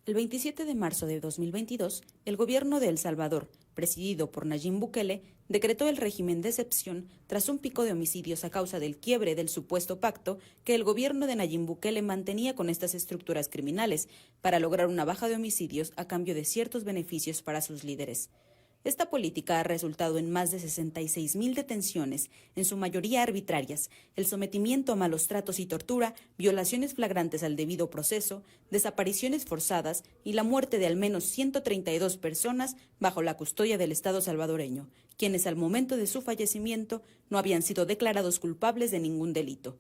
El 27 de marzo de 2022, el gobierno de El Salvador, presidido por Nayib Bukele, decretó el régimen de excepción tras un pico de homicidios a causa del quiebre del supuesto pacto que el gobierno de Nayib Bukele mantenía con estas estructuras criminales para lograr una baja de homicidios a cambio de ciertos beneficios para sus líderes. Esta política ha resultado en más de 66,000 detenciones, en su mayoría arbitrarias, el sometimiento a malos tratos y tortura, violaciones flagrantes al debido proceso, desapariciones forzadas y la muerte de al menos 132 personas bajo la custodia del Estado salvadoreño, quienes al momento de su fallecimiento no habían sido declarados culpables de ningún delito.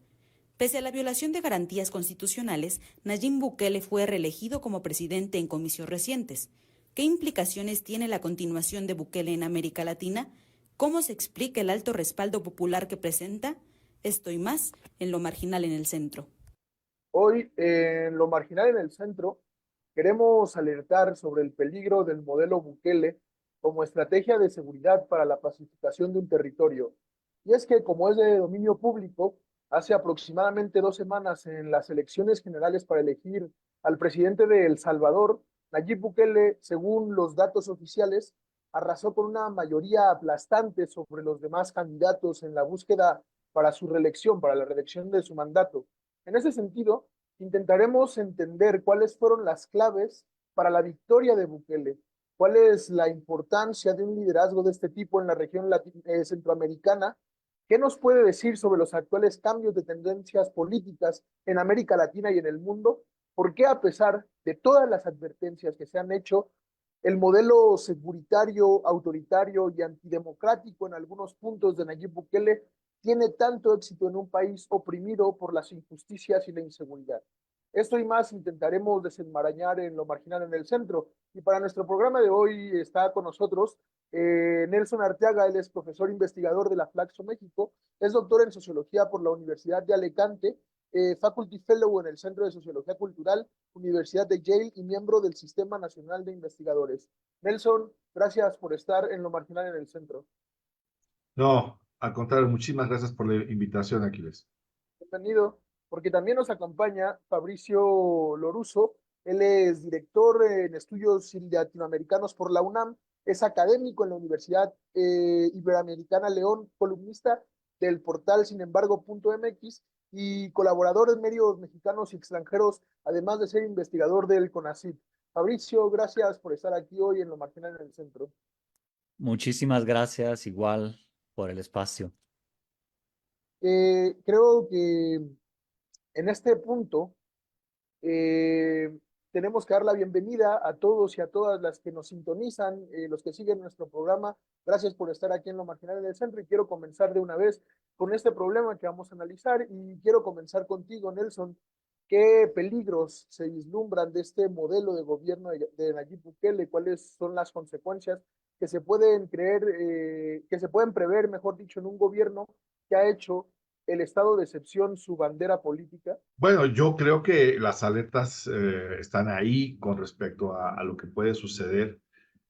Pese a la violación de garantías constitucionales, Nayib Bukele fue reelegido como presidente en comicios recientes. ¿Qué implicaciones tiene la continuación de Bukele en América Latina? ¿Cómo se explica el alto respaldo popular que presenta? Esto y más en Lo Marginal en el Centro. Hoy, en Lo Marginal en el Centro, queremos alertar sobre el peligro del modelo Bukele como estrategia de seguridad para la pacificación de un territorio. Y es que, como es de dominio público, hace aproximadamente 2 semanas en las elecciones generales para elegir al presidente de El Salvador, Nayib Bukele, según los datos oficiales, arrasó con una mayoría aplastante sobre los demás candidatos en la búsqueda para su reelección, para la reelección de su mandato. En ese sentido, intentaremos entender cuáles fueron las claves para la victoria de Bukele, cuál es la importancia de un liderazgo de este tipo en la región centroamericana, qué nos puede decir sobre los actuales cambios de tendencias políticas en América Latina y en el mundo, por qué a pesar de todas las advertencias que se han hecho, el modelo securitario, autoritario y antidemocrático en algunos puntos de Nayib Bukele tiene tanto éxito en un país oprimido por las injusticias y la inseguridad. Esto y más intentaremos desenmarañar en Lo Marginal en el Centro. Y para nuestro programa de hoy está con nosotros Nelson Arteaga. Él es profesor investigador de la Flaxo México, es doctor en Sociología por la Universidad de Alicante, Faculty Fellow en el Centro de Sociología Cultural, Universidad de Yale y miembro del Sistema Nacional de Investigadores. Nelson, gracias por estar en Lo Marginal en el Centro. No, al contrario, muchísimas gracias por la invitación, Aquiles. Bienvenido, porque también nos acompaña Fabricio Loruso. Él es director en estudios latinoamericanos por la UNAM, es académico en la Universidad Iberoamericana León, columnista del portal sinembargo.mx y colaborador en medios mexicanos y extranjeros, además de ser investigador del CONACYT. Fabricio, gracias por estar aquí hoy en Lo Marginal en el Centro. Muchísimas gracias, igual, por el espacio. Creo que en este punto tenemos que dar la bienvenida a todos y a todas las que nos sintonizan, los que siguen nuestro programa. Gracias por estar aquí en Lo Marginal del Centro y quiero comenzar de una vez con este problema que vamos a analizar y quiero comenzar contigo, Nelson. ¿Qué peligros se vislumbran de este modelo de gobierno de Nayib Bukele? ¿Cuáles son las consecuencias que se pueden que se pueden prever, mejor dicho, en un gobierno que ha hecho el estado de excepción su bandera política? Bueno, yo creo que las alertas están ahí con respecto a lo que puede suceder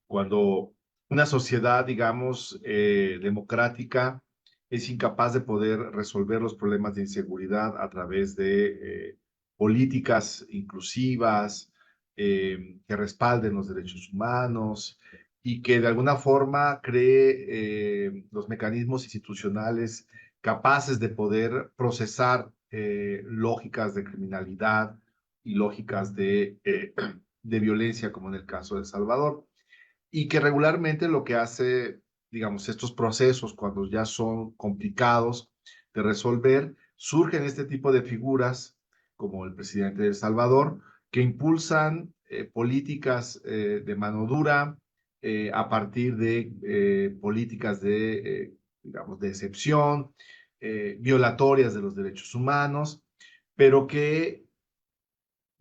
cuando una sociedad, digamos, democrática es incapaz de poder resolver los problemas de inseguridad a través de políticas inclusivas, que respalden los derechos humanos y que de alguna forma cree los mecanismos institucionales capaces de poder procesar lógicas de criminalidad y lógicas de violencia, como en el caso de El Salvador, y que regularmente lo que hace, digamos, estos procesos, cuando ya son complicados de resolver, surgen este tipo de figuras, como el presidente de El Salvador, que impulsan políticas de mano dura a partir de políticas digamos, de excepción, violatorias de los derechos humanos, pero que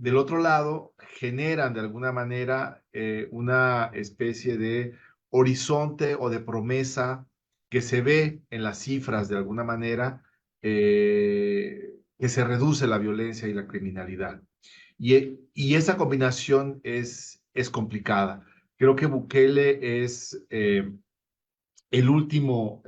del otro lado, generan de alguna manera una especie de horizonte o de promesa que se ve en las cifras de alguna manera, que se reduce la violencia y la criminalidad. Y esa combinación es complicada. Creo que Bukele es el último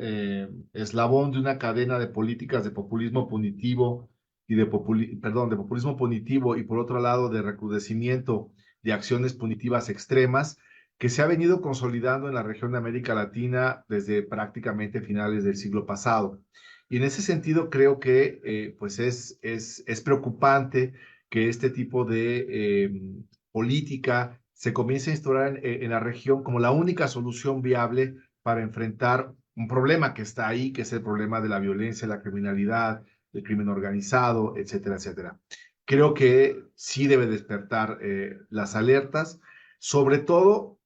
eslabón de una cadena de políticas de populismo punitivo y de populismo punitivo y por otro lado de recrudecimiento de acciones punitivas extremas que se ha venido consolidando en la región de América Latina desde prácticamente finales del siglo pasado. Y en ese sentido creo que pues es preocupante que este tipo de política se comience a instaurar en la región como la única solución viable para enfrentar un problema que está ahí, que es el problema de la violencia, la criminalidad, el crimen organizado, etcétera, etcétera. Creo que sí debe despertar las alertas, sobre todo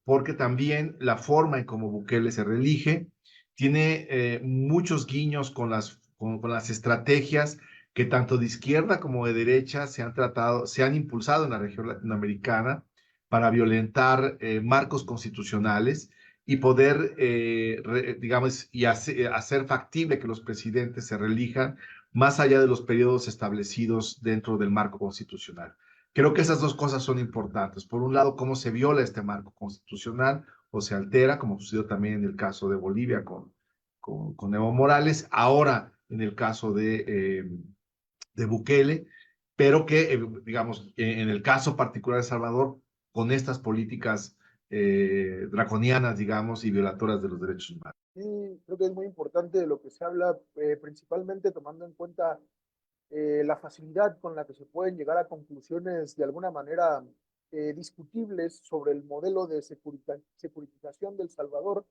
porque también la forma en cómo Bukele se reelige tiene muchos guiños con las estrategias que tanto de izquierda como de derecha se han impulsado en la región latinoamericana para violentar marcos constitucionales y poder, digamos, y hacer factible que los presidentes se reelijan más allá de los periodos establecidos dentro del marco constitucional. Creo que esas dos cosas son importantes. Por un lado, cómo se viola este marco constitucional o se altera, como sucedió también en el caso de Bolivia con Evo Morales, ahora en el caso de Bukele, pero que, digamos, en el caso particular de Salvador, con estas políticas draconianas, digamos, y violatoras de los derechos humanos. Sí, creo que es muy importante de lo que se habla, principalmente tomando en cuenta la facilidad con la que se pueden llegar a conclusiones de alguna manera discutibles sobre el modelo de securitización del Salvador.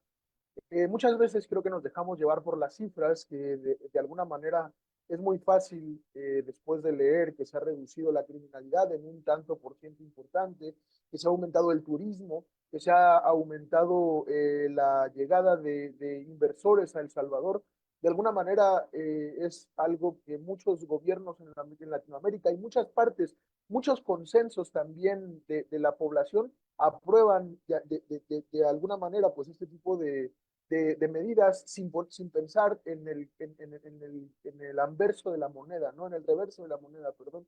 Muchas veces creo que nos dejamos llevar por las cifras, que de alguna manera es muy fácil después de leer que se ha reducido la criminalidad en un tanto por ciento importante, que se ha aumentado el turismo, que se ha aumentado la llegada de inversores a El Salvador. De alguna manera es algo que muchos gobiernos en Latinoamérica y muchas partes, muchos consensos también de la población aprueban de alguna manera pues este tipo de medidas sin pensar en el anverso de la moneda, ¿no? En el reverso de la moneda, perdón.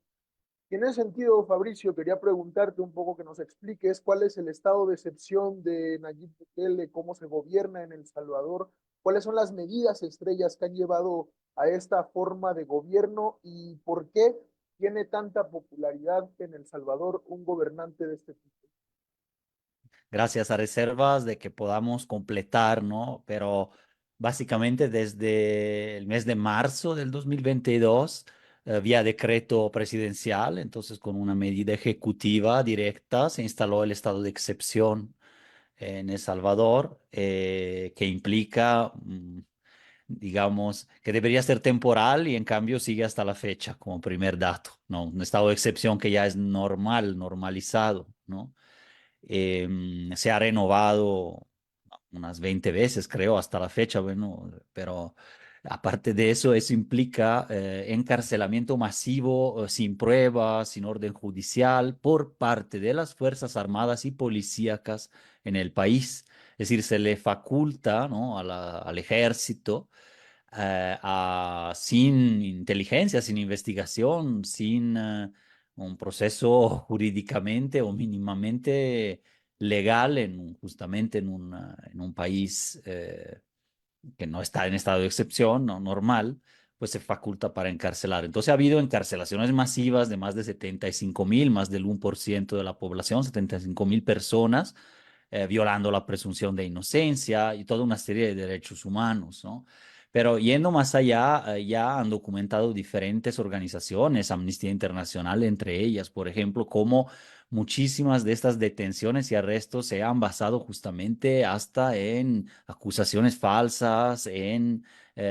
Y en ese sentido, Fabricio, quería preguntarte un poco que nos expliques cuál es el estado de excepción de Nayib Bukele, cómo se gobierna en El Salvador, cuáles son las medidas estrellas que han llevado a esta forma de gobierno y por qué tiene tanta popularidad en El Salvador un gobernante de este tipo. Gracias a reservas de que podamos completar, ¿no? Pero básicamente desde el mes de marzo del 2022, vía decreto presidencial, entonces con una medida ejecutiva directa, se instaló el estado de excepción en El Salvador, que implica, digamos, que debería ser temporal y en cambio sigue hasta la fecha como primer dato, ¿no? Un estado de excepción que ya es normal, normalizado, ¿no? Se ha renovado unas 20 veces, creo, hasta la fecha, bueno, pero aparte de eso, eso implica encarcelamiento masivo, sin pruebas, sin orden judicial, por parte de las Fuerzas Armadas y policíacas en el país. Es decir, se le faculta, ¿no?, al ejército, sin inteligencia, sin investigación, sin un proceso jurídicamente o mínimamente legal justamente en un país que no está en estado de excepción, no normal, pues se faculta para encarcelar. Entonces ha habido encarcelaciones masivas de más de 75,000, más del 1% de la población, 75,000 personas, violando la presunción de inocencia y toda una serie de derechos humanos, ¿no? Pero yendo más allá, ya han documentado diferentes organizaciones, Amnistía Internacional entre ellas, por ejemplo, cómo muchísimas de estas detenciones y arrestos se han basado justamente hasta en acusaciones falsas, en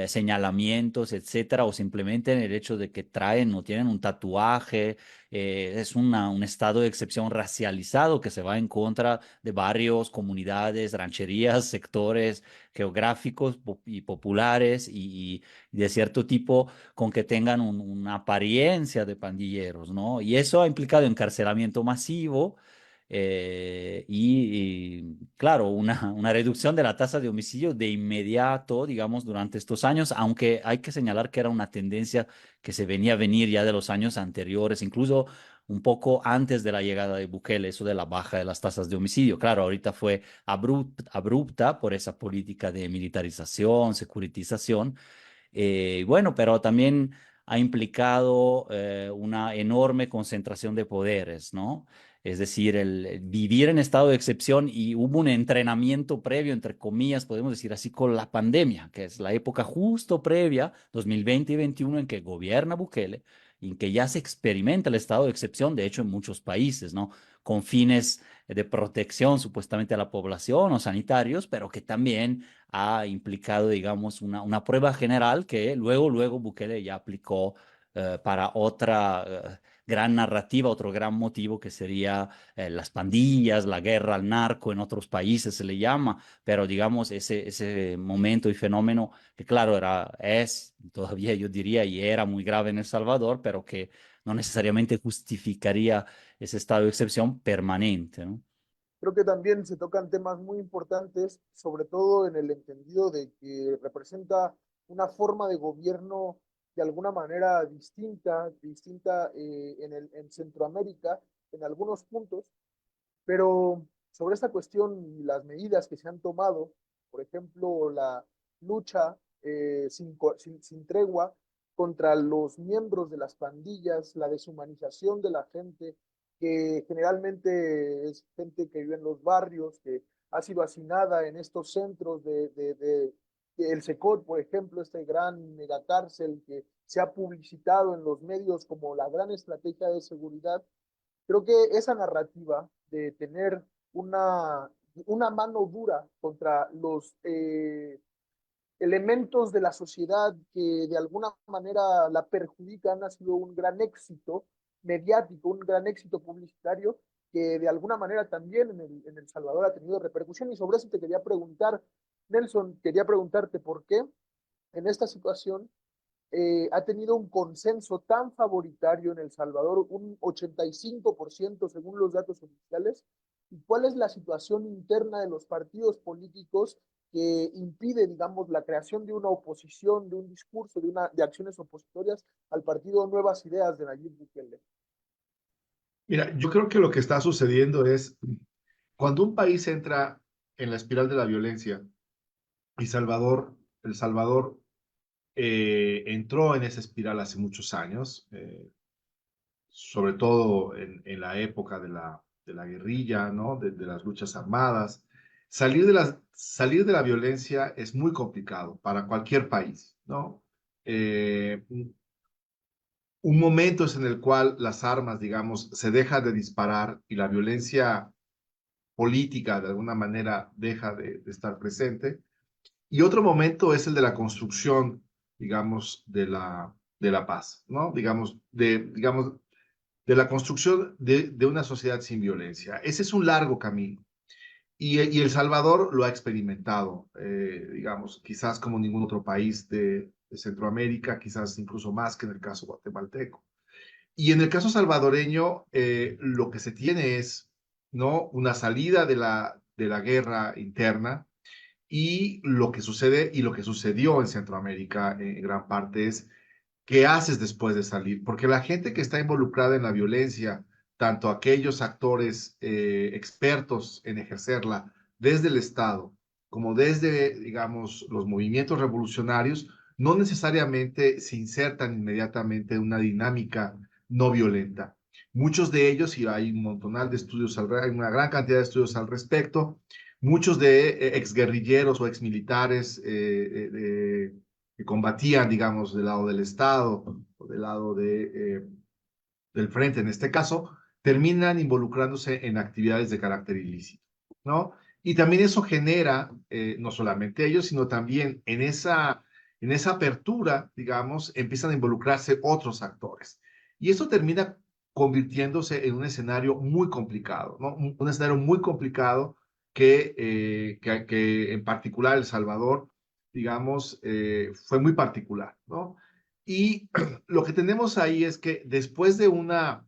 señalamientos, etcétera, o simplemente en el hecho de que traen o tienen un tatuaje. Es un estado de excepción racializado que se va en contra de barrios, comunidades, rancherías, sectores geográficos y populares y de cierto tipo con que tengan una apariencia de pandilleros, ¿no? Y eso ha implicado encarcelamiento masivo claro, una reducción de la tasa de homicidio de inmediato, digamos, durante estos años, aunque hay que señalar que era una tendencia que se venía a venir ya de los años anteriores, incluso un poco antes de la llegada de Bukele, eso de la baja de las tasas de homicidio. Claro, ahorita fue abrupta por esa política de militarización, securitización, bueno, pero también ha implicado una enorme concentración de poderes, ¿no? Es decir, el vivir en estado de excepción y hubo un entrenamiento previo, entre comillas, podemos decir así, con la pandemia, que es la época justo previa, 2020 y 2021, en que gobierna Bukele y en que ya se experimenta el estado de excepción, de hecho, en muchos países, ¿no? Con fines de protección supuestamente a la población o sanitarios, pero que también ha implicado, digamos, una prueba general que luego Bukele ya aplicó para otra gran narrativa, otro gran motivo que sería las pandillas, la guerra al narco, en otros países se le llama, pero digamos, ese momento y fenómeno que claro, todavía yo diría, y era muy grave en El Salvador, pero que no necesariamente justificaría ese estado de excepción permanente, ¿no? Creo que también se tocan temas muy importantes, sobre todo en el entendido de que representa una forma de gobierno de alguna manera distinta en Centroamérica, en algunos puntos, pero sobre esta cuestión y las medidas que se han tomado, por ejemplo, la lucha sin tregua contra los miembros de las pandillas, la deshumanización de la gente, que generalmente es gente que vive en los barrios, que ha sido hacinada en estos centros de El Secot, por ejemplo, este gran megacárcel que se ha publicitado en los medios como la gran estrategia de seguridad. Creo que esa narrativa de tener una mano dura contra los elementos de la sociedad que de alguna manera la perjudican ha sido un gran éxito mediático, un gran éxito publicitario que de alguna manera también en el Salvador ha tenido repercusión. Y sobre eso te quería preguntar, Nelson, quería preguntarte por qué en esta situación ha tenido un consenso tan favoritario en El Salvador, un 85% según los datos oficiales, y cuál es la situación interna de los partidos políticos que impide, digamos, la creación de una oposición, de un discurso, de acciones opositorias al partido Nuevas Ideas de Nayib Bukele. Mira, yo creo que lo que está sucediendo es cuando un país entra en la espiral de la violencia, y El Salvador entró en esa espiral hace muchos años, sobre todo en la época de la guerrilla, ¿no? De las luchas armadas. Salir de la violencia es muy complicado para cualquier país, ¿no? Un momento es en el cual las armas, digamos, se deja de disparar y la violencia política de alguna manera deja de estar presente. Y otro momento es el de la construcción, digamos, de la paz, ¿no? Digamos, de la construcción de una sociedad sin violencia. Ese es un largo camino. Y El Salvador lo ha experimentado, digamos, quizás como ningún otro país de Centroamérica, quizás incluso más que en el caso guatemalteco. Y en el caso salvadoreño, lo que se tiene es, ¿no? Una salida de la guerra interna, y lo que sucede y lo que sucedió en Centroamérica en gran parte es qué haces después de salir, porque la gente que está involucrada en la violencia, tanto aquellos actores expertos en ejercerla desde el Estado como desde, digamos, los movimientos revolucionarios, no necesariamente se insertan inmediatamente en una dinámica no violenta. Muchos de ellos, y hay un montonal de estudios, hay una gran cantidad de estudios al respecto, muchos de exguerrilleros o exmilitares que combatían, digamos, del lado del Estado o del lado del frente, en este caso, terminan involucrándose en actividades de carácter ilícito, ¿no? Y también eso genera, no solamente ellos, sino también en esa apertura, digamos, empiezan a involucrarse otros actores. Y eso termina convirtiéndose en un escenario muy complicado, ¿no? Un escenario muy complicado que en particular El Salvador, digamos, fue muy particular, ¿no? Y lo que tenemos ahí es que después de una,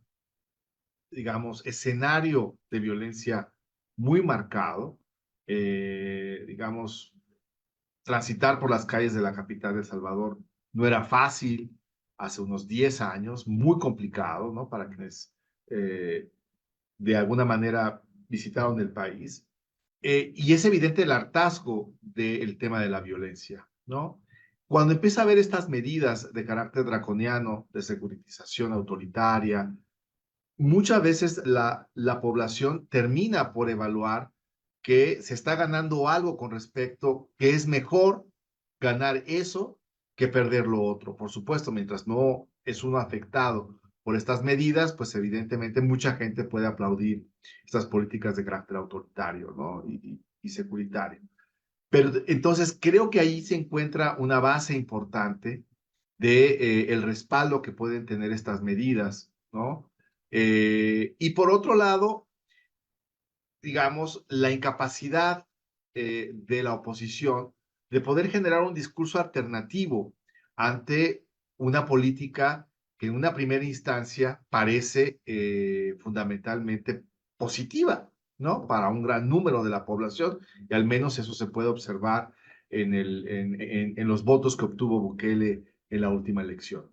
digamos, escenario de violencia muy marcado, digamos, transitar por las calles de la capital de El Salvador no era fácil hace unos 10 años, muy complicado, ¿no? Para quienes de alguna manera visitaron el país. Y es evidente el hartazgo del tema de la violencia, ¿no? Cuando empieza a haber estas medidas de carácter draconiano, de securitización autoritaria, muchas veces la población termina por evaluar que se está ganando algo con respecto, que es mejor ganar eso que perder lo otro. Por supuesto, mientras no es uno afectado por estas medidas, pues evidentemente mucha gente puede aplaudir estas políticas de carácter autoritario, ¿no? Y securitario. Pero entonces creo que ahí se encuentra una base importante de el respaldo que pueden tener estas medidas, ¿no? Y por otro lado, digamos, la incapacidad de la oposición de poder generar un discurso alternativo ante una política que en una primera instancia parece fundamentalmente positiva, ¿no? Para un gran número de la población, y al menos eso se puede observar en los votos que obtuvo Bukele en la última elección.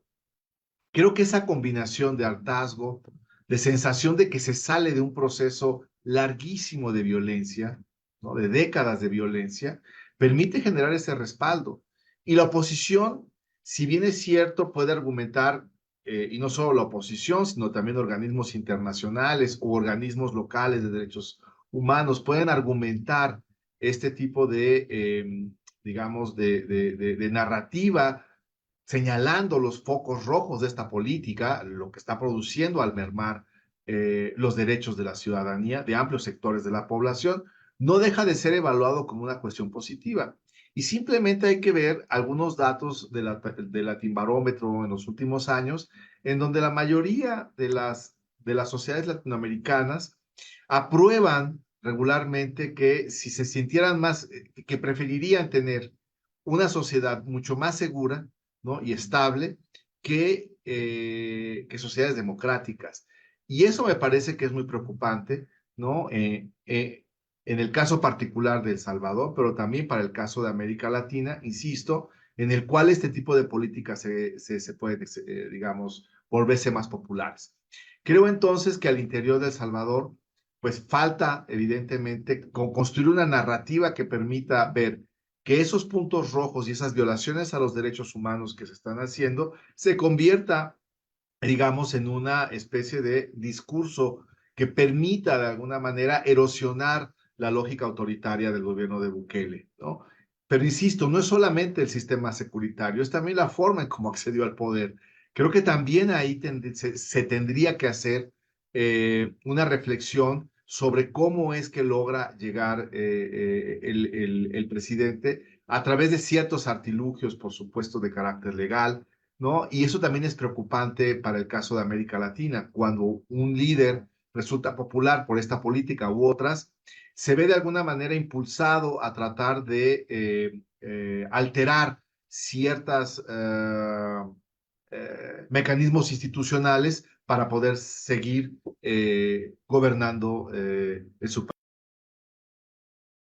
Creo que esa combinación de hartazgo, de sensación de que se sale de un proceso larguísimo de violencia, ¿no? De décadas de violencia, permite generar ese respaldo. Y la oposición, si bien es cierto, puede argumentar, y no solo la oposición, sino también organismos internacionales o organismos locales de derechos humanos, pueden argumentar este tipo digamos, de narrativa señalando los focos rojos de esta política, lo que está produciendo al mermar los derechos de la ciudadanía, de amplios sectores de la población, no deja de ser evaluado como una cuestión positiva. Y simplemente hay que ver algunos datos de la Timbarómetro en los últimos años, en donde la mayoría de las sociedades latinoamericanas aprueban regularmente que si se sintieran más, que preferirían tener una sociedad mucho más segura, ¿no? Y estable que sociedades democráticas. Y eso me parece que es muy preocupante, ¿no? En el caso particular de El Salvador, pero también para el caso de América Latina, insisto, en el cual este tipo de políticas se puede, digamos, volverse más populares. Creo entonces que al interior de El Salvador, pues falta evidentemente construir una narrativa que permita ver que esos puntos rojos y esas violaciones a los derechos humanos que se están haciendo se convierta, digamos, en una especie de discurso que permita de alguna manera erosionar la lógica autoritaria del gobierno de Bukele, ¿no? Pero insisto, no es solamente el sistema securitario, es también la forma en cómo accedió al poder. Creo que también ahí se tendría que hacer una reflexión sobre cómo es que logra llegar el presidente a través de ciertos artilugios, por supuesto, de carácter legal, ¿no? Y eso también es preocupante para el caso de América Latina, cuando un líder resulta popular por esta política u otras, se ve de alguna manera impulsado a tratar de alterar ciertos mecanismos institucionales para poder seguir gobernando su país.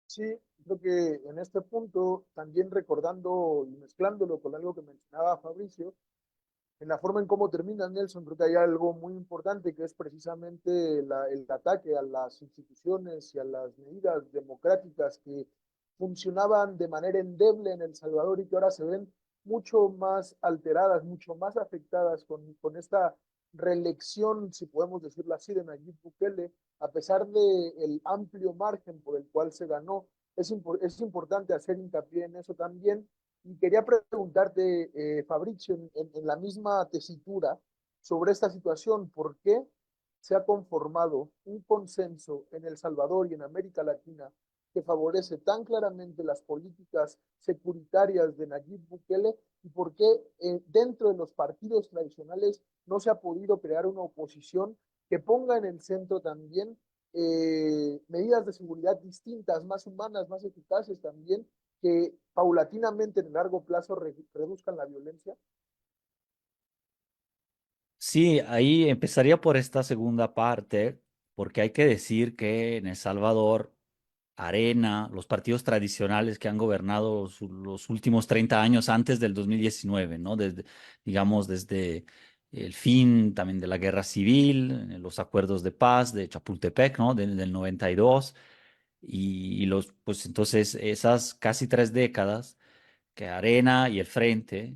Sí, creo que en este punto, también recordando y mezclándolo con algo que mencionaba Fabricio, en la forma en cómo termina Nelson, creo que hay algo muy importante que es precisamente el ataque a las instituciones y a las medidas democráticas que funcionaban de manera endeble en El Salvador y que ahora se ven mucho más alteradas, mucho más afectadas con esta reelección, si podemos decirlo así, de Nayib Bukele, a pesar del amplio margen por el cual se ganó. Es importante hacer hincapié en eso también. Y quería preguntarte, Fabricio, en la misma tesitura, sobre esta situación, ¿por qué se ha conformado un consenso en El Salvador y en América Latina que favorece tan claramente las políticas securitarias de Nayib Bukele y por qué dentro de los partidos tradicionales no se ha podido crear una oposición que ponga en el centro también medidas de seguridad distintas, más humanas, más eficaces también, que paulatinamente en el largo plazo reduzcan la violencia. Sí, ahí empezaría por esta segunda parte, porque hay que decir que en El Salvador, Arena, los partidos tradicionales que han gobernado los últimos 30 años antes del 2019, ¿no? Desde, digamos, desde el fin también de la guerra civil, los acuerdos de paz de Chapultepec, ¿no? Del 92, y los, pues entonces esas casi 3 décadas que Arena y el Frente,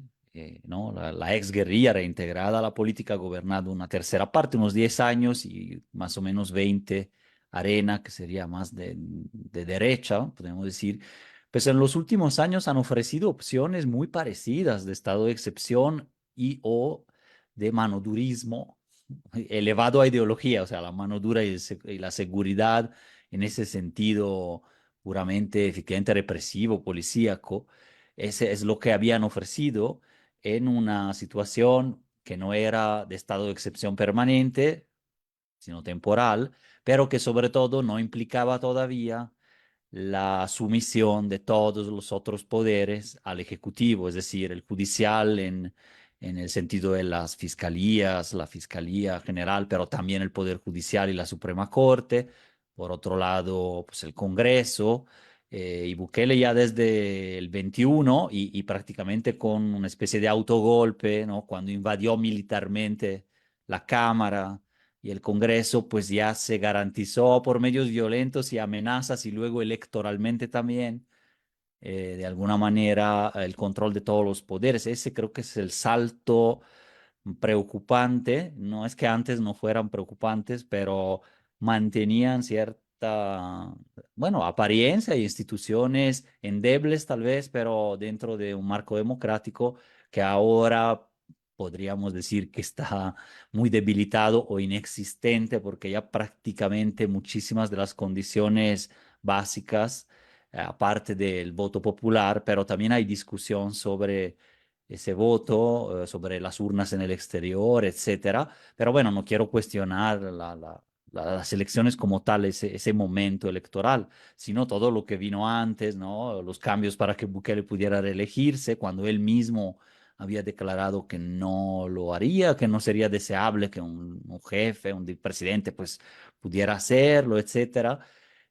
¿no? La ex guerrilla reintegrada a la política, ha gobernado una tercera parte, unos 10 años y más o menos 20 Arena, que sería más de derecha, podemos decir. Pues en los últimos años han ofrecido opciones muy parecidas de estado de excepción y o de manodurismo elevado a ideología, o sea, la mano dura y la seguridad en ese sentido puramente, efectivamente represivo, policíaco. Ese es lo que habían ofrecido en una situación que no era de estado de excepción permanente, sino temporal, pero que sobre todo no implicaba todavía la sumisión de todos los otros poderes al Ejecutivo, es decir, el judicial en el sentido de las fiscalías, la Fiscalía General, pero también el Poder Judicial y la Suprema Corte. Por otro lado, pues el Congreso. Y Bukele ya desde el 21 y prácticamente con una especie de autogolpe, ¿no? Cuando invadió militarmente la Cámara y el Congreso, pues ya se garantizó por medios violentos y amenazas y luego electoralmente también, de alguna manera, el control de todos los poderes. Ese creo que es el salto preocupante. No es que antes no fueran preocupantes, pero mantenían cierta, bueno, apariencia e instituciones endebles tal vez, pero dentro de un marco democrático que ahora podríamos decir que está muy debilitado o inexistente porque ya prácticamente muchísimas de las condiciones básicas, aparte del voto popular, pero también hay discusión sobre ese voto, sobre las urnas en el exterior, etcétera. Pero bueno, no quiero cuestionar las elecciones como tal, ese momento electoral, sino todo lo que vino antes, ¿no? Los cambios para que Bukele pudiera reelegirse, cuando él mismo había declarado que no lo haría, que no sería deseable que un jefe, un presidente, pues pudiera hacerlo, etcétera.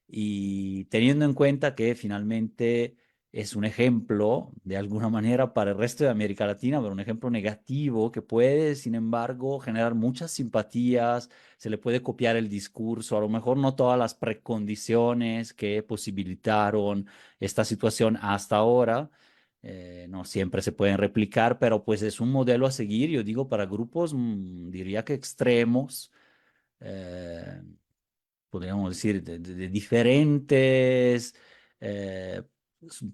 Y teniendo en cuenta que finalmente es un ejemplo, de alguna manera, para el resto de América Latina, pero un ejemplo negativo que puede, sin embargo, generar muchas simpatías, se le puede copiar el discurso, a lo mejor no todas las precondiciones que posibilitaron esta situación hasta ahora. No siempre se pueden replicar, pero pues es un modelo a seguir, yo digo, para grupos, diría que extremos, eh, podríamos decir, de diferentes, eh,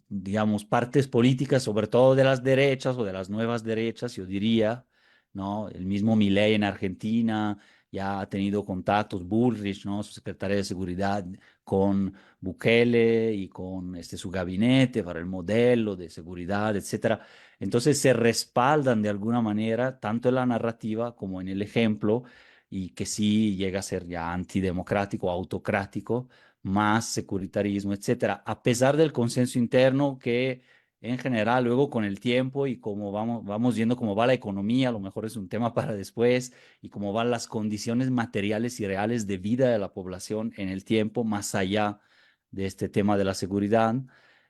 digamos, partes políticas, sobre todo de las derechas o de las nuevas derechas, yo diría, ¿no? El mismo Milei en Argentina ya ha tenido contactos, Bullrich, ¿no? Su secretario de Seguridad, con Bukele y con su gabinete para el modelo de seguridad, etcétera. Entonces se respaldan de alguna manera, tanto en la narrativa como en el ejemplo, y que sí llega a ser ya antidemocrático, autocrático, más securitarismo, etcétera, a pesar del consenso interno que en general luego con el tiempo y como vamos viendo cómo va la economía, a lo mejor es un tema para después, y cómo van las condiciones materiales y reales de vida de la población en el tiempo, más allá de este tema de la seguridad,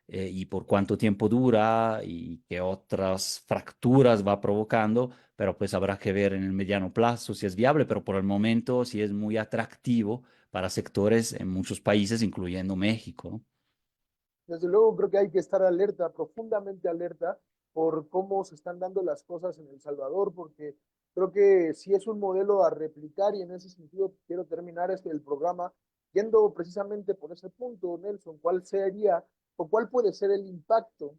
y por cuánto tiempo dura y qué otras fracturas va provocando, pero pues habrá que ver en el mediano plazo si es viable, pero por el momento sí es muy atractivo para sectores en muchos países, incluyendo México, ¿no? Desde luego creo que hay que estar alerta, profundamente alerta, por cómo se están dando las cosas en El Salvador, porque creo que sí es un modelo a replicar y en ese sentido quiero terminar el programa yendo precisamente por ese punto, Nelson, ¿cuál sería o cuál puede ser el impacto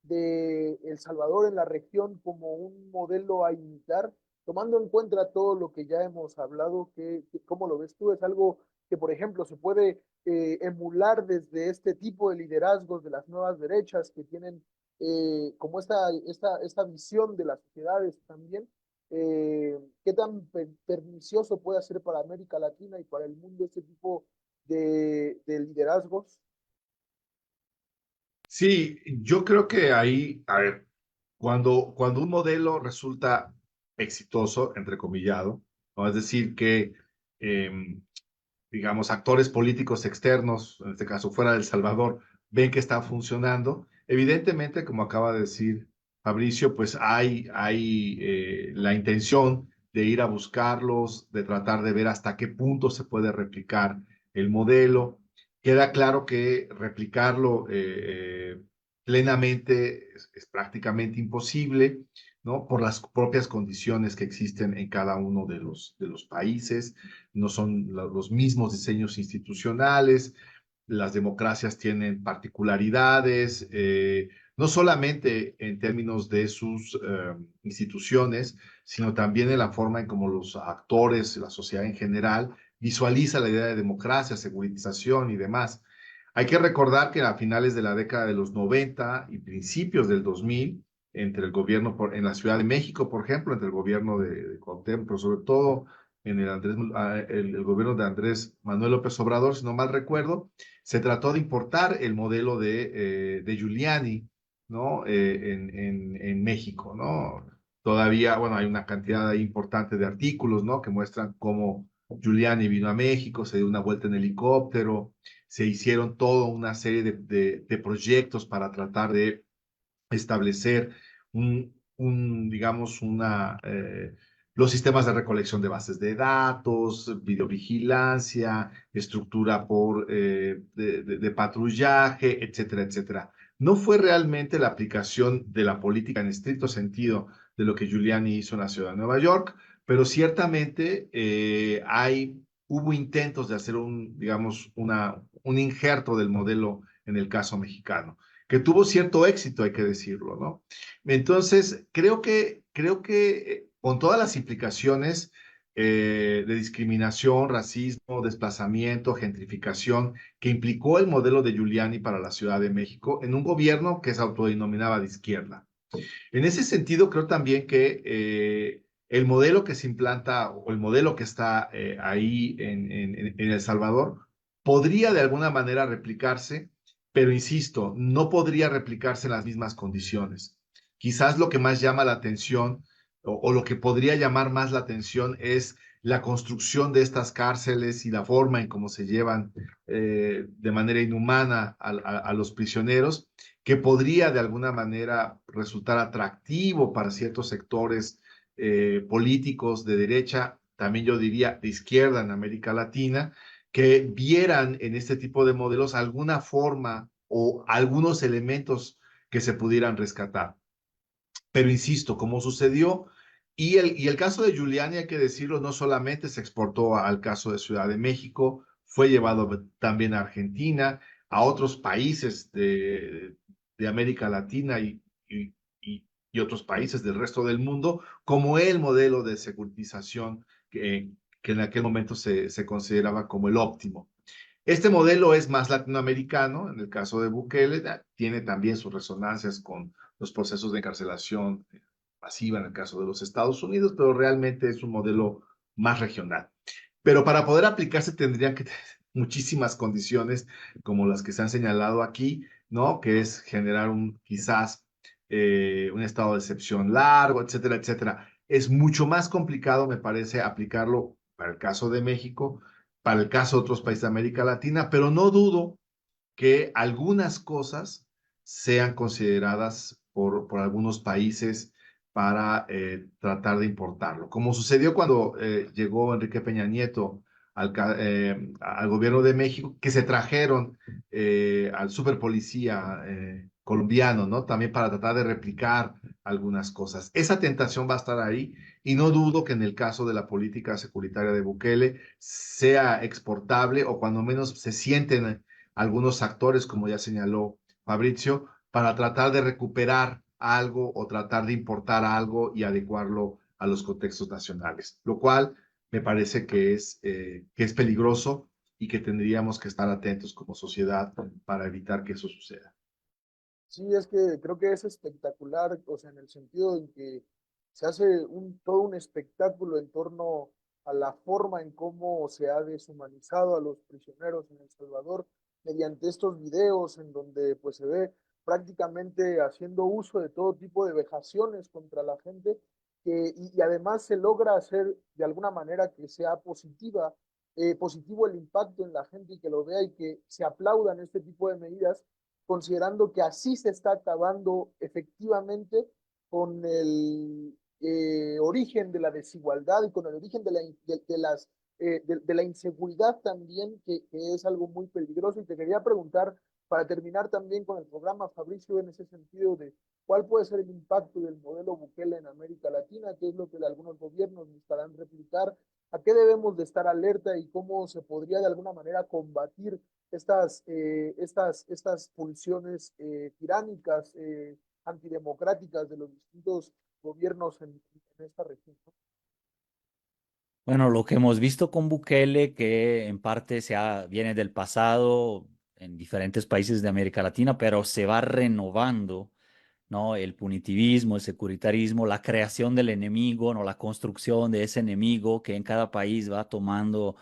de El Salvador en la región como un modelo a imitar, tomando en cuenta todo lo que ya hemos hablado? ¿Cómo lo ves tú? ¿Es algo que, por ejemplo, se puede emular desde este tipo de liderazgos de las nuevas derechas que tienen como esta visión de las sociedades también, qué tan pernicioso puede ser para América Latina y para el mundo este tipo de liderazgos. Sí, yo creo que ahí, a ver, cuando un modelo resulta exitoso, entrecomillado, ¿no? Es decir, que, eh, digamos, actores políticos externos, en este caso fuera de El Salvador, ven que está funcionando, evidentemente, como acaba de decir Fabricio, pues hay la intención de ir a buscarlos, de tratar de ver hasta qué punto se puede replicar el modelo. Queda claro que replicarlo plenamente es prácticamente imposible, ¿no? Por las propias condiciones que existen en cada uno de los países. No son los mismos diseños institucionales, las democracias tienen particularidades, no solamente en términos de sus instituciones, sino también en la forma en cómo los actores, la sociedad en general, visualiza la idea de democracia, seguritización y demás. Hay que recordar que a finales de la década de los 90 y principios del 2000, entre el gobierno en la Ciudad de México, por ejemplo, entre el gobierno de Cuauhtémoc, pero sobre todo en el gobierno de Andrés Manuel López Obrador, si no mal recuerdo, se trató de importar el modelo de Giuliani, ¿no? En México, ¿no? Todavía, bueno, hay una cantidad ahí importante de artículos, ¿no? Que muestran cómo Giuliani vino a México, se dio una vuelta en helicóptero, se hicieron toda una serie de proyectos para tratar de establecer digamos, los sistemas de recolección de bases de datos, videovigilancia, estructura de patrullaje, etcétera, etcétera. No fue realmente la aplicación de la política en estricto sentido de lo que Giuliani hizo en la ciudad de Nueva York, pero ciertamente hubo intentos de hacer digamos, un injerto del modelo en el caso mexicano que tuvo cierto éxito, hay que decirlo, ¿no? Entonces, creo que con todas las implicaciones de discriminación, racismo, desplazamiento, gentrificación, que implicó el modelo de Giuliani para la Ciudad de México en un gobierno que se autodenominaba de izquierda. En ese sentido, creo también que el modelo que se implanta o el modelo que está ahí en El Salvador podría de alguna manera replicarse, pero insisto, no podría replicarse en las mismas condiciones. Quizás lo que más llama la atención o lo que podría llamar más la atención es la construcción de estas cárceles y la forma en cómo se llevan de manera inhumana a los prisioneros, que podría de alguna manera resultar atractivo para ciertos sectores políticos de derecha, también yo diría de izquierda en América Latina, que vieran en este tipo de modelos alguna forma o algunos elementos que se pudieran rescatar. Pero insisto, como sucedió, y el caso de Giuliani, hay que decirlo, no solamente se exportó al caso de Ciudad de México, fue llevado también a Argentina, a otros países de América Latina y otros países del resto del mundo, como el modelo de securitización que en aquel momento se consideraba como el óptimo. Este modelo es más latinoamericano, en el caso de Bukele, tiene también sus resonancias con los procesos de encarcelación masiva en el caso de los Estados Unidos, pero realmente es un modelo más regional. Pero para poder aplicarse tendrían que tener muchísimas condiciones como las que se han señalado aquí, ¿no? Que es generar quizás un estado de excepción largo, etcétera, etcétera. Es mucho más complicado, me parece, aplicarlo para el caso de México, para el caso de otros países de América Latina, pero no dudo que algunas cosas sean consideradas por algunos países para tratar de importarlo. Como sucedió cuando llegó Enrique Peña Nieto al gobierno de México, que se trajeron al superpolicía colombiano, ¿no? También para tratar de replicar algunas cosas. Esa tentación va a estar ahí y no dudo que en el caso de la política securitaria de Bukele sea exportable o cuando menos se sienten algunos actores, como ya señaló Fabricio, para tratar de recuperar algo o tratar de importar algo y adecuarlo a los contextos nacionales, lo cual me parece que es peligroso y que tendríamos que estar atentos como sociedad para evitar que eso suceda. Sí, es que creo que es espectacular, o sea, en el sentido en que se hace todo un espectáculo en torno a la forma en cómo se ha deshumanizado a los prisioneros en El Salvador mediante estos videos en donde pues se ve prácticamente haciendo uso de todo tipo de vejaciones contra la gente y además se logra hacer de alguna manera que sea positivo el impacto en la gente y que lo vea y que se aplaudan este tipo de medidas considerando que así se está acabando efectivamente con el origen de la desigualdad y con el origen de la inseguridad también, que es algo muy peligroso. Y te quería preguntar, para terminar también con el programa, Fabricio, en ese sentido de cuál puede ser el impacto del modelo Bukele en América Latina, qué es lo que algunos gobiernos buscarán replicar, a qué debemos de estar alerta y cómo se podría de alguna manera combatir estas pulsiones tiránicas, antidemocráticas de los distintos gobiernos en esta región, ¿no? Bueno, lo que hemos visto con Bukele, que en parte viene del pasado en diferentes países de América Latina, pero se va renovando, ¿no? El punitivismo, el securitarismo, la creación del enemigo, ¿no? La construcción de ese enemigo que en cada país va tomando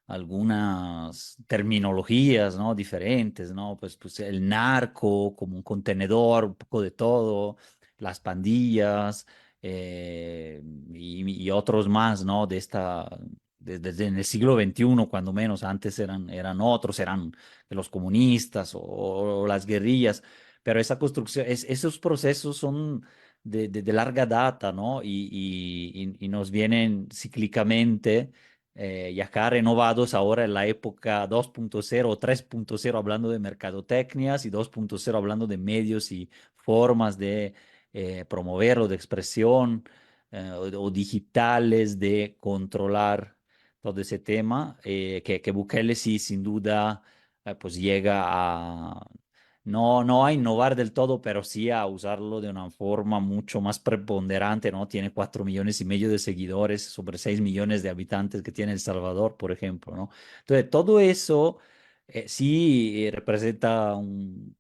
algunas terminologías, ¿no? Diferentes, ¿no? Pues el narco como un contenedor, un poco de todo, las pandillas y otros más, ¿no? Desde en el siglo XXI, cuando menos, antes eran otros, eran los comunistas o las guerrillas, pero esa construcción, esos procesos son de larga data, ¿no? Y nos vienen cíclicamente y acá renovados ahora en la época 2.0 o 3.0 hablando de mercadotecnias y 2.0 hablando de medios y formas de promoverlo, de expresión o digitales de controlar todo ese tema, que Bukele sí, sin duda, pues llega a, no a innovar del todo, pero sí a usarlo de una forma mucho más preponderante, ¿no? Tiene 4,5 millones de seguidores sobre 6 millones de habitantes que tiene El Salvador, por ejemplo, ¿no? Entonces, todo eso sí representa un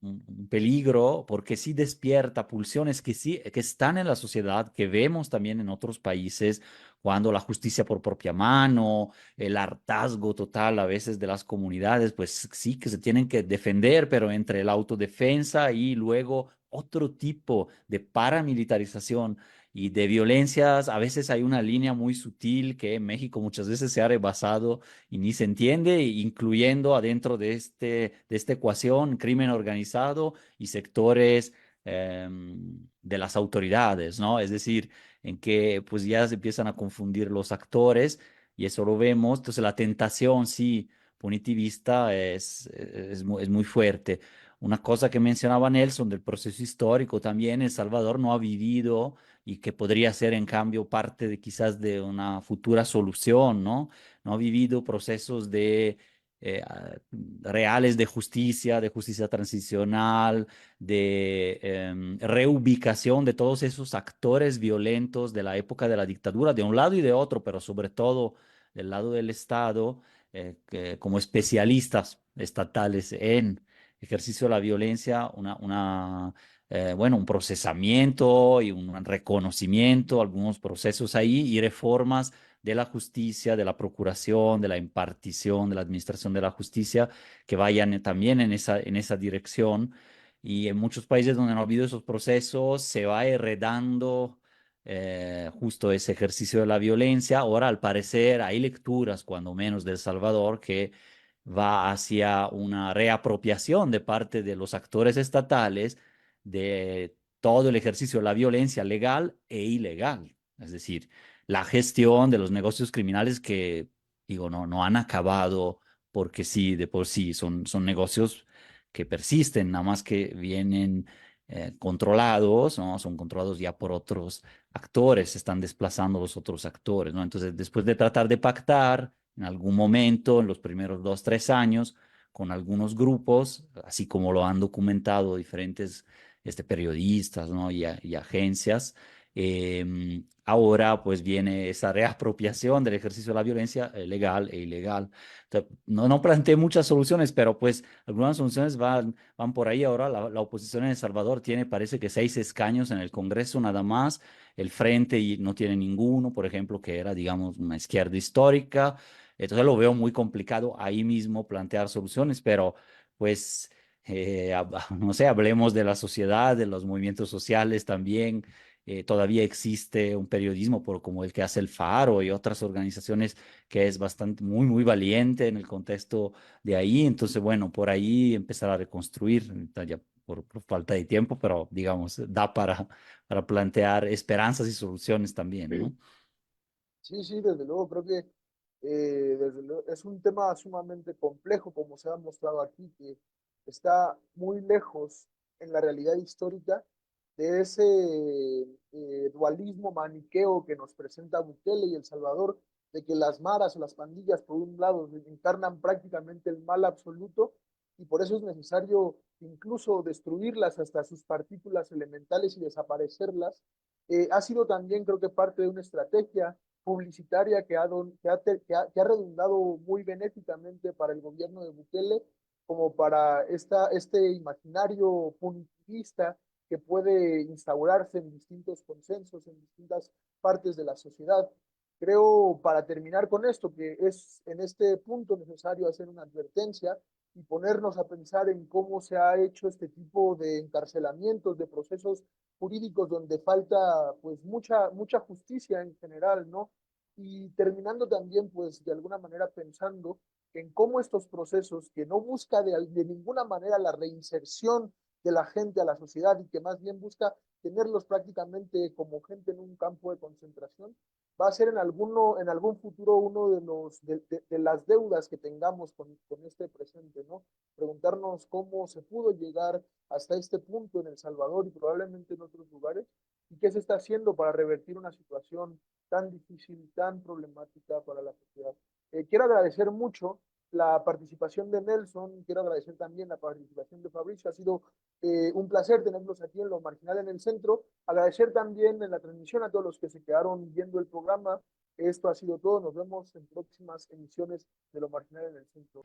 peligro porque sí despierta pulsiones que sí que están en la sociedad, que vemos también en otros países, cuando la justicia por propia mano, el hartazgo total a veces de las comunidades, pues sí que se tienen que defender, pero entre la autodefensa y luego otro tipo de paramilitarización y de violencias, a veces hay una línea muy sutil que en México muchas veces se ha rebasado y ni se entiende, incluyendo adentro de esta ecuación crimen organizado y sectores de las autoridades, ¿no? Es decir, en que pues ya se empiezan a confundir los actores y eso lo vemos. Entonces la tentación, sí, punitivista es muy fuerte. Una cosa que mencionaba Nelson del proceso histórico también, El Salvador no ha vivido y que podría ser en cambio parte de quizás de una futura solución, ¿no? No ha vivido procesos reales de justicia transicional, de reubicación de todos esos actores violentos de la época de la dictadura, de un lado y de otro, pero sobre todo del lado del Estado, como especialistas estatales en ejercicio de la violencia, bueno, un procesamiento y un reconocimiento, algunos procesos ahí y reformas de la justicia, de la procuración, de la impartición, de la administración de la justicia, que vayan también en esa dirección. Y en muchos países donde no ha habido esos procesos, se va heredando justo ese ejercicio de la violencia. Ahora, al parecer, hay lecturas, cuando menos, de El Salvador que va hacia una reapropiación de parte de los actores estatales de todo el ejercicio de la violencia legal e ilegal. Es decir, la gestión de los negocios criminales que, digo, no han acabado porque sí, de por sí, son negocios que persisten, nada más que vienen controlados, ¿no? Son controlados ya por otros actores, se están desplazando los otros actores, ¿no? Entonces, después de tratar de pactar en algún momento, en los primeros 2, 3 años, con algunos grupos, así como lo han documentado diferentes periodistas, ¿no? y agencias, Ahora pues viene esa reapropiación del ejercicio de la violencia legal e ilegal. Entonces, no planteé muchas soluciones, pero pues algunas soluciones van por ahí. Ahora la oposición en El Salvador tiene, parece que 6 escaños en el Congreso nada más. El Frente y no tiene ninguno, por ejemplo, que era, digamos, una izquierda histórica. Entonces lo veo muy complicado ahí mismo plantear soluciones, pero pues, no sé, hablemos de la sociedad, de los movimientos sociales también. Todavía existe un periodismo como el que hace el Faro y otras organizaciones que es bastante, muy, muy valiente en el contexto de ahí. Entonces, bueno, por ahí empezar a reconstruir, ahorita ya por falta de tiempo, pero digamos, da para plantear esperanzas y soluciones también, ¿no? Sí, sí, desde luego, creo que es un tema sumamente complejo, como se ha mostrado aquí, que está muy lejos en la realidad histórica de ese dualismo maniqueo que nos presenta Bukele y El Salvador, de que las maras o las pandillas, por un lado, encarnan prácticamente el mal absoluto y por eso es necesario incluso destruirlas hasta sus partículas elementales y desaparecerlas. Ha sido también, creo que, parte de una estrategia publicitaria que ha redundado muy benéficamente para el gobierno de Bukele, como para este imaginario punitivista que puede instaurarse en distintos consensos, en distintas partes de la sociedad. Creo, para terminar con esto, que es en este punto necesario hacer una advertencia y ponernos a pensar en cómo se ha hecho este tipo de encarcelamientos, de procesos jurídicos donde falta pues mucha justicia en general, ¿no? Y terminando también pues de alguna manera pensando en cómo estos procesos que no busca de ninguna manera la reinserción de la gente a la sociedad y que más bien busca tenerlos prácticamente como gente en un campo de concentración, va a ser en algún futuro uno de las deudas que tengamos con este presente, ¿no? Preguntarnos cómo se pudo llegar hasta este punto en El Salvador y probablemente en otros lugares, y qué se está haciendo para revertir una situación tan difícil, tan problemática para la sociedad. Quiero agradecer mucho la participación de Nelson, quiero agradecer también la participación de Fabricio, ha sido un placer tenerlos aquí en Lo Marginal en el Centro, agradecer también en la transmisión a todos los que se quedaron viendo el programa. Esto ha sido todo, nos vemos en próximas emisiones de Lo Marginal en el Centro.